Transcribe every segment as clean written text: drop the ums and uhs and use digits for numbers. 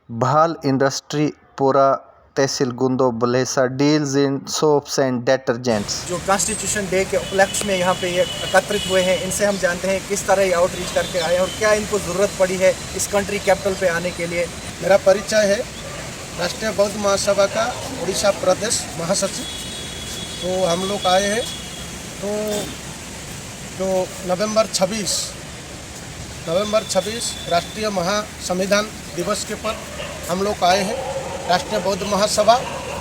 Bhal Industry Pura तहसील गुंदो बलेसा deals in soaps and detergents. जो कॉन्स्टिट्यूशन डे के उपलक्ष्य में यहाँ पे ये एकत्रित हुए हैं, इनसे हम जानते हैं किस तरह ये आउटरीच करके आए और क्या इनको ज़रूरत पड़ी है इस कंट्री कैपिटल पे आने के लिए। मेरा परिचय है राष्ट्रीय बौद्ध महासभा का उड़ीसा प्रदेश महासचिव। तो हम लोग आए हैं तो जो नवंबर 26 राष्ट्रीय महासंविधान दिवस के पर हम लोग आए हैं। राष्ट्रीय बौद्ध महासभा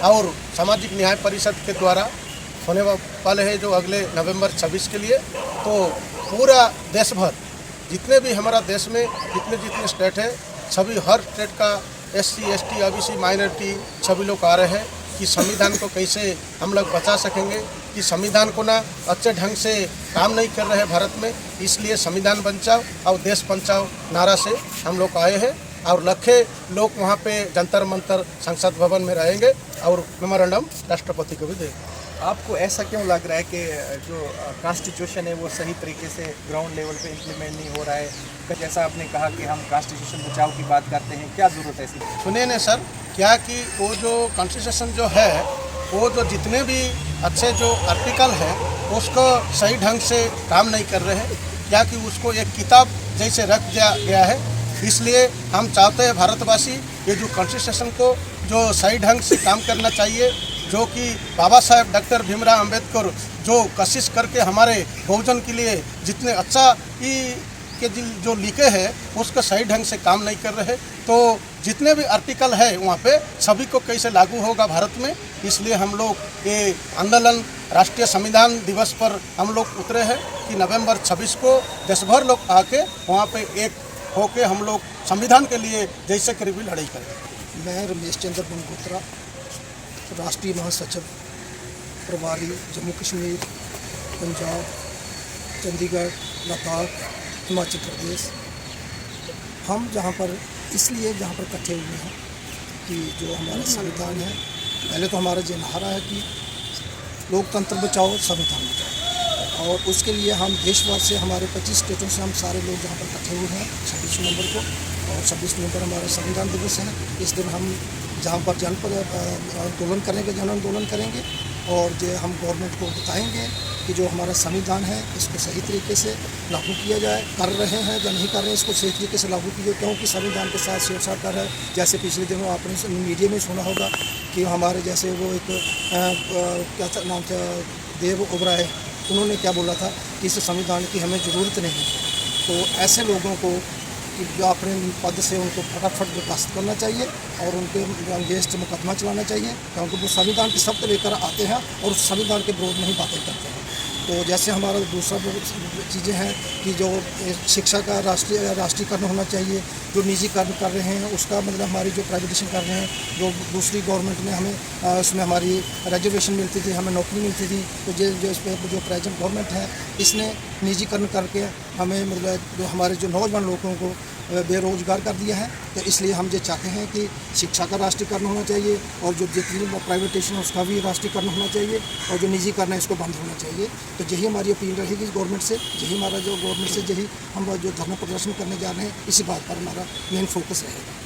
और सामाजिक न्याय परिषद के द्वारा होने वाले हैं जो अगले नवंबर 26 के लिए। तो पूरा देश भर जितने भी हमारा देश में जितने स्टेट है, सभी हर स्टेट का SC ST OBC माइनॉरिटी सभी लोग आ रहे हैं कि संविधान को कैसे हम लोग बचा सकेंगे, कि संविधान को ना अच्छे ढंग से काम नहीं कर रहे हैं भारत में। इसलिए संविधान बचाओ और देश बचाओ नारा से हम लोग आए हैं और लाखों लोग वहाँ पे जंतर मंतर संसद भवन में रहेंगे और मेमोरेंडम राष्ट्रपति को भी देंगे। आपको ऐसा क्यों लग रहा है कि जो कॉन्स्टिट्यूशन है वो सही तरीके से ग्राउंड लेवल पे इम्प्लीमेंट नहीं हो रहा है? जैसा आपने कहा कि हम कॉन्स्टिट्यूशन बचाव की बात करते हैं, क्या ज़रूरत है इसकी? सुनिए ना सर, क्या कि वो जो कॉन्स्टिट्यूशन जो है वो जो जितने भी अच्छे जो आर्टिकल है उसको सही ढंग से काम नहीं कर रहे हैं, क्या कि उसको एक किताब जैसे रख दिया गया है। इसलिए हम चाहते हैं भारतवासी ये जो कॉन्स्टिट्यूशन को जो सही ढंग से काम करना चाहिए, जो कि बाबा साहेब डॉक्टर भीमराव अंबेडकर जो कोशिश करके हमारे बहुजन के लिए जितने अच्छा के जो लिखे हैं उसका सही ढंग से काम नहीं कर रहे। तो जितने भी आर्टिकल है वहाँ पे सभी को कैसे लागू होगा भारत में, इसलिए हम लोग ये आंदोलन राष्ट्रीय संविधान दिवस पर हम लोग उतरे हैं कि नवंबर 26 को देश भर लोग आके वहाँ पे एक होके हम लोग संविधान के लिए जैसे करीबी लड़ाई करें। मैं रमेश चंद्र गंगोत्रा, राष्ट्रीय महासचिव प्रभारी जम्मू कश्मीर, पंजाब, चंडीगढ़, लद्दाख, हिमाचल प्रदेश। हम जहाँ पर इकट्ठे हुए हैं कि जो हमारा संविधान है, पहले तो हमारा ये नारा है कि लोकतंत्र बचाओ संविधान बचाओ, और उसके लिए हम देशभर से हमारे 25 स्टेटों से हम सारे लोग यहाँ पर इकट्ठे हुए हैं 26 नवंबर को। और 26 नवंबर हमारा संविधान दिवस है। इस दिन हम जहाँ पर आंदोलन करेंगे और जो हम गवर्नमेंट को बताएंगे कि जो हमारा संविधान है इसको सही तरीके से लागू किया जाए, कर रहे हैं या नहीं कर रहे हैं इसको सही तरीके से लागू कीजिए, क्योंकि संविधान के साथ छेड़छाड़ कर रहे हैं। जैसे पिछले दिनों आपने मीडिया में सुना होगा कि हमारे जैसे वो एक क्या नाम था, देव ओबराय, उन्होंने क्या बोला था कि इस संविधान की हमें ज़रूरत नहीं है। तो ऐसे लोगों को जो अपने पद से उनको फटाफट बर्खास्त करना चाहिए और उनके अगेंस्ट मुकदमा चलाना चाहिए, क्योंकि वो संविधान की शब्द लेकर आते हैं और उस संविधान के विरोध में ही बातें करते हैं। तो जैसे हमारा दूसरा चीज़ें हैं कि जो शिक्षा का राष्ट्रीयकरण होना चाहिए, जो निजीकरण कर रहे हैं उसका मतलब हमारी जो प्राइवेटाइजेशन कर रहे हैं, जो दूसरी गवर्नमेंट ने हमें उसमें हमारी रिजर्वेशन मिलती थी, हमें नौकरी मिलती थी, तो जो इस पर जो प्रेजेंट गवर्नमेंट है इसने निजीकरण करके हमें मतलब जो हमारे जो नौजवान लोगों को बेरोजगार कर दिया है। तो इसलिए हम ये चाहते हैं कि शिक्षा का राष्ट्रीयकरण होना चाहिए और जो जितनी प्राइवेटाइजेशन उसका भी राष्ट्रीयकरण होना चाहिए और जो निजीकरण है इसको बंद होना चाहिए। तो यही हमारी अपील रहेगी गवर्नमेंट से, यही हमारा जो गवर्नमेंट से यही हम जो धरना प्रदर्शन करने जा रहे हैं, इसी बात पर हमारा मेन फोकस रहेगा।